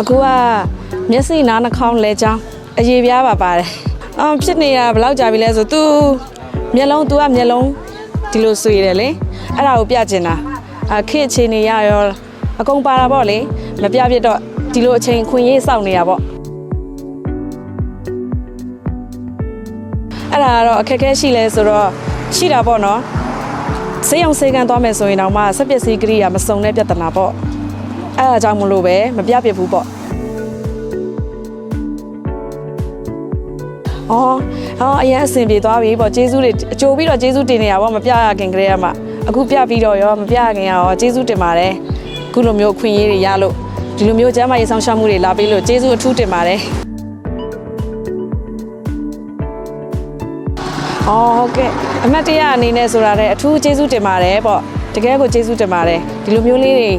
အခုကမျက်စိနားနှာခေါင်းလဲချောင်းအရေပြားပါပါတယ်ဖြစ်နေတာဘယ်လောက်ကြာပြီလဲဆိုသူမျက်လုံး तू ကမျက်လုံးဒီလိုဆွေတယ်လေအဲ့ဒါကိုပြချင်တာခေတ်အခြေအနေရရောအကုန်ပါတာပေါ့လေမပြပြတော့ဒီလိုအချိန်ခွင့်ရေးစောင့်နေတာပေါ့အဲ့ဒါကတော့အခက်အခဲရှိလဲဆိုတော့ရှိတာပေါ့နော်ဆေးရုံဆေးကန်သွားမယ်ဆိုရင်တော့မှစက်ပစ္စည်းကိရိယာမစုံတဲ့ပြဿနာပေါ့အဲ့ဒါကြောင့်မလို့ပဲမပြပြဘူးပေါ့အရင်အဆင်ပြေသွားပြီပေါ့ကျေးဇူးတွေအကျိုးပြီးတော့ကျေးဇူးတင်နေတာပေါ့မပြရခင်ကလေးကမှအခုပြပြီးတော့ရောမပြရခင်ရောကျေးဇူးတင်ပါတယ်အခုလိုမျိုးခွင့်ရေးတွေရလို့ဒီလိုမျိုးကျန်းမာရေးဆောင်ရှောက်မှုတွေလာပေးလို့ကျေးဇူးအထူးတင်ပါတယ်ဟုတ်ကဲ့အမတ်တရအနေနဲ့ဆိုတာလည်းအထူးကျေးဇူးတင်ပါတယ်ပေါ့တကယ်ကိုကျေးဇူးတင်ပါတယ်ဒီလိုမျိုးလေးတွေ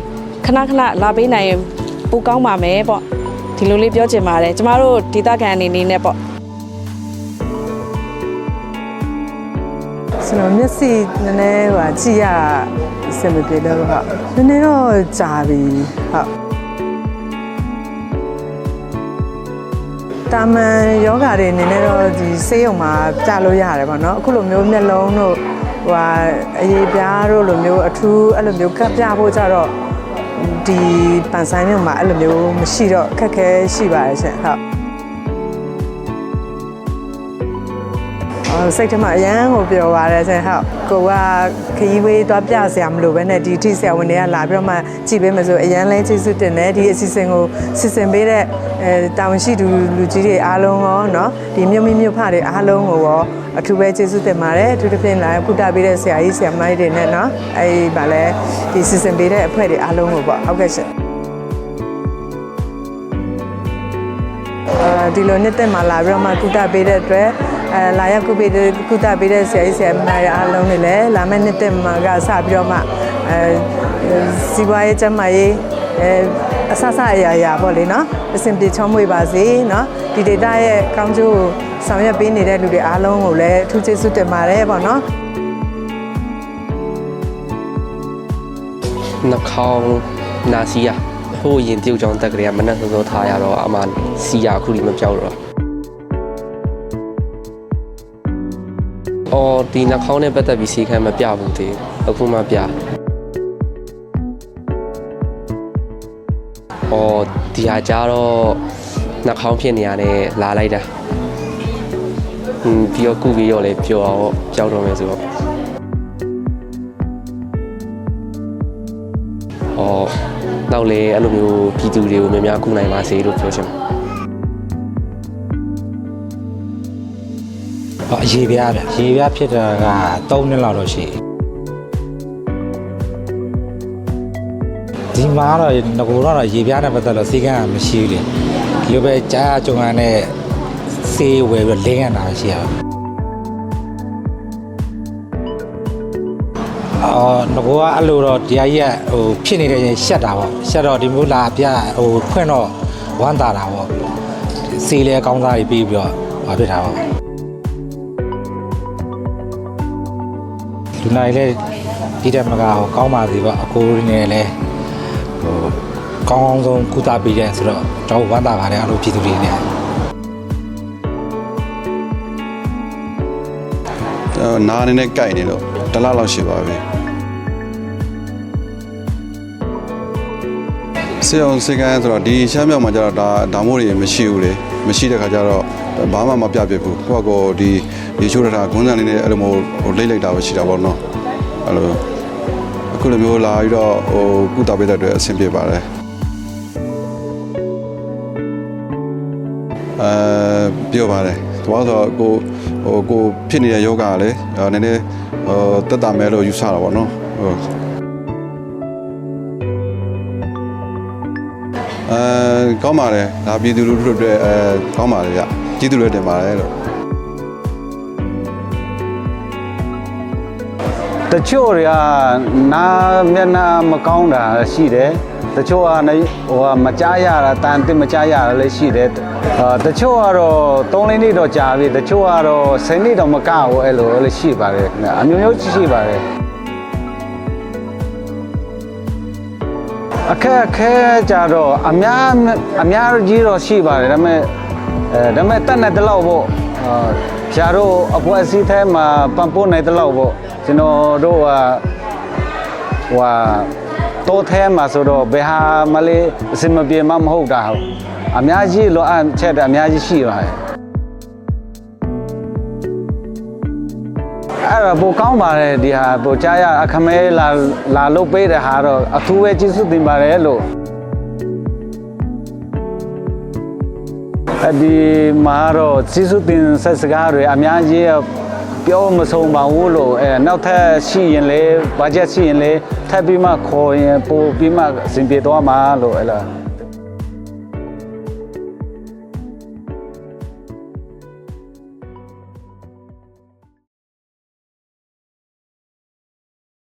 ခဏခဏလာပေးနိုင်ရင်ပိုကောင်းပါမယ်ပေါ့ဒီလိုလေးပြောချင်ပါတယ်ကျမတို့ဒေသခံအနေနဲ့ပေါ့ကျွန်တော်မျက်စိနည်းနည်းကြည့်ရအဆင်မပြေတော့ဟုတ်နည်းနည်းတော့ကြာပြီဟုတ်တာမန်ယောဂတွေအနေနဲ့တော့ဒီဆေးရုံမှာကြာလို့ရတယ်ပေါ့နော်အခုလိုမျိုးမျက်လုံးတို့အရေပြားတို့လိုမျိုးအထူးအဲ့လိုမျိုးကပ်ပြဖို့ကြတော့ဒီပန်ဆိုင်မြို့မှာအဲ့လိုမျိုးမရှိတော့အခက်ခဲရှိပါတယ်ရှင်ဟုတ်စိတ်ထဲမှာအရန်ကိုပျော်ပါတယ်ဆင်ဟုတ်ကိုကခရီးဝေးသွားပြဆရာမလို့ပဲနဲ့ဒီထိဆရာဝန်တွေကလာပြီးတော့မှကြည့်ပေးမယ်ဆိုအရန်လဲကျေးဇူးတင်တယ်ဒီအစီအစဉ်ကိုစီစဉ်ပေးတဲ့တာဝန်ရှိသူလူကြီးတွေအားလုံးရောเนาะဒီမြို့မိမြို့ဖတွေအားလုံးကိုရောအထူးပဲကျေးဇူးတင်ပါတယ်အထူးသဖြင့်လာကုသပေးတဲ့ဆရာကြီးဆရာမကြီးတွေနဲ့เนาะဗာလဲဒီစီစဉ်ပေးတဲ့အဖွဲ့တွေအားလုံးကိုပေါ့ဟုတ်ကဲ့ရှင်ဒီလိုနှစ်သက်မှာလာပြီးတော့မှကုသပေးတဲ့အတွက်လာရောက်ကုသပေးတဲ့ဆရာကြီးဆရာမတွေအားလုံးတွေလည်းလာမယ့်နှစ်သက်မှာကစပြီးတော့မှစီးပွားရေးကျန်းမာရေးအဆအရာပေါ့လေနော်အဆင်ပြေချောမွေ့ပါစေနော်ဒီဒေတာရဲ့ကောင်းကျိုးကိုဆောင်ရွက်ပေးနေတဲ့လူတွေအားလုံးကိုလည်းအထူးကျေးဇူးတင်ပါတယ်ပေါ့နော်နှာခေါင်းနာစီယာဟိုရင်ပြုတ်ကြောင်တက်ကလေးကမနဲ့စောစောထားရတော့အမှစီယာအခုဒီမပြောက်တော့ဒီနှာခေါင်းနဲ့ပတ်သက်ပြီးစီခံမပြဘူးသေးအခုမှပြဒီဟာကြတော့နှာခေါင်းဖြစ်နေရတယ်လာလိုက်တာပြီးတော့ကုပြီးတော့လည်းပျော်အောင်ကြောက်တော့မယ်ဆိုတော့နောက်လေအဲ့လိုမျိုးပြည်သူတွေကိုများများကုနိုင်ပါစေလို့ပြောချင်အရေးပြားရေပြားဖြစ်တာက3နှစ်လောက်တော့ရှိဒီမှာတော့ငကိုတော့ရေပြားနဲ့ပတ်သက်လို့စီကံမရှိဘူးလေဒီလိုပဲကြားကြုံရတဲ့စေးဝယ်ပြီးလင်းရတာရှိရငကိုကအဲ့လိုတော့ဒီအကြီးကဖြစ်နေတဲ့ရင်ရှက်တာပေါ့ရှက်တော့ဒီမျိုးလာပြခွင့်တော့ဝမ်းသာတာပေါ့စေးလဲကောင်းစားပြီးပြီးတော့ဘာဖြစ်တာပေါ့လူနိုင်လဲဒီတက်မကကောင်းပါသေးပါအကိုရင်းနဲ့လဲကောင်းအောင်ဆုံးကုသပေးတယ်ဆိုတော့တော့ဝမ်းသာပါတယ်အဲ့လိုပြည်သူတွေနဲ့နားနေကြိုက်နေလို့တလားလောက်ရှိပါပြီစေအောင်စေကန်းဆိုတော့ဒီရှမ်းမြောက်မှာကျတော့ဒါမို့တွေမရှိဘူးလေမရှိတဲ့ခါကျတော့ဘာမှမပြပြဘူးကိုယ့်ကိုဒီချိုးရတာဂွန်းစံလေးနဲ့အဲ့လိုမျိုးလိမ့်လိုက်တာပဲရှိတာပေါ့နော်အဲ့လိုအခုလိုမျိုးလာပြီးတော့ကုသပေးတဲ့အတွက်အဆင်ပြေပါတယ်ပြောပါတယ်သွားဆိုကိုဖြစ်နေတဲ့ယောဂကလည်းနည်းနည်းတက်တာမဲလို့ယူဆတာပေါ့နော်ကောင်းပါတယ်ဒါပြည်သူလူထုတွေကောင်းပါတယ်ဗျကျေးဇူးလည်းတင်ပါတယ်လို့တချို့တွေကနားမျက်နှာမကောင်းတာရှိတယ်တချို့ကမကြားရတာတန်တင်မကြားရတာလည်းရှိတယ်တချို့ကတော့3-4နှစ်တော့ကြာပြီတချို့ကတော့10နှစ်တော့မကဘူးအဲ့လိုလည်းရှိပါတယ်အမျိုးမျိုးရှိပါတယ် အခက်အခဲကြတော့အများကြီးတော့ရှိပါတယ်ဒါပေမဲ့တက်နေတဲ့လောက်ပေါ့ဆရာတို့အဖွဲ့အစည်းထဲမှာပံ့ပိုးနေတဲ့လောက်ပေါ့ကျွန်တော်တို့တော့ထဲမှာဆိုတော့ဘယ်ဟာမလေးအစင်မပြေမှမဟုတ်တာဟုတ်အများကြီးလောအပ်ချက်အများကြီးရှိပါတယ်အဲ့ဒါပိုကောင်းပါတယ်ဒီဟာပိုကြားရအခမဲလာလုပ်ပေးတဲ့ဟာတော့အထူးပဲကျေးဇူးတင်ပါတယ်လို့အဲ့ဒီမှာတော့ကျေးဇူးတင်ဆက်စကားတွေအများကြီးပြောမဆုံးပါဘူးလို့နောက်ထပ်ရှိရင်လေဘတ်ဂျက်ရှိရင်လေထပ်ပြီးမှခေါ်ရင်ပို့ပြီးမှအဆင်ပြေသွားမှာလို့အဲ့လား